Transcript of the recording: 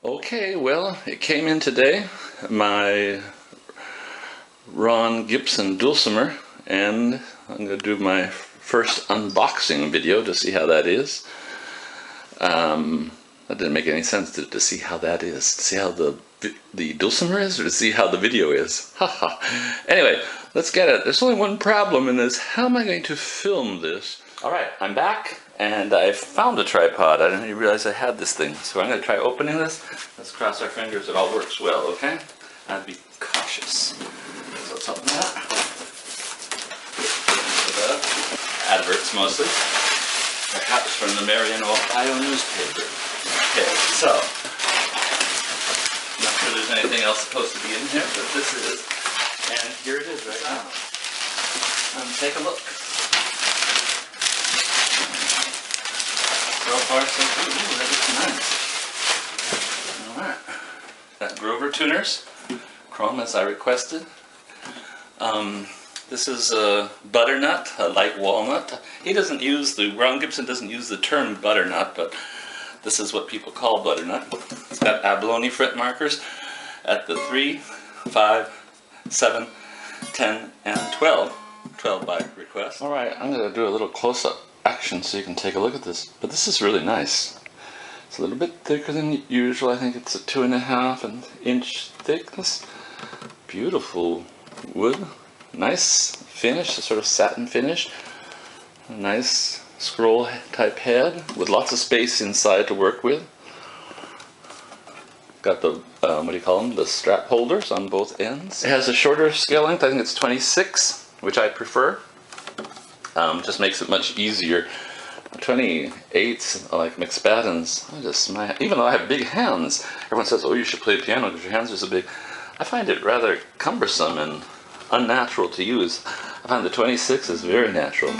Okay, well, it came in today, my Ron Gibson dulcimer, and I'm going to do my first unboxing video to see how that is. That didn't make any sense to see how that is. To see how the dulcimer is, or to see how the video is. Haha. Anyway, let's get it. There's only one problem in this. How am I going to film this? Alright, I'm back, and I found a tripod. I didn't even realize I had this thing. So I'm going to try opening this. Let's cross our fingers it all works well, okay? I'd be cautious. So let's open that. Adverts mostly. Perhaps from the Marion, Ohio newspaper. Okay, so, not sure there's anything else supposed to be in here, but this is, and here it is right now. Take a look. So far, so good. Ooh, that looks nice. Alright. Got Grover tuners, chrome as I requested. This is a butternut, a light walnut. Ron Gibson doesn't use the term butternut, but this is what people call butternut. It's got abalone fret markers at the 3, 5, 7, 10, and 12. 12 by request. Alright, I'm going to do a little close-up action so you can take a look at this. But this is really nice. It's a little bit thicker than usual. I think it's a 2.5 inch thickness. Beautiful wood. Nice finish, a sort of satin finish. A nice scroll type head with lots of space inside to work with. Got the, what do you call them? The strap holders on both ends. It has a shorter scale length. I think it's 26, which I prefer. Just makes it much easier. 28s, like McSpadden's, even though I have big hands, everyone says, oh, you should play piano because your hands are so big. I find it rather cumbersome and unnatural to use. I find the 26 is very natural.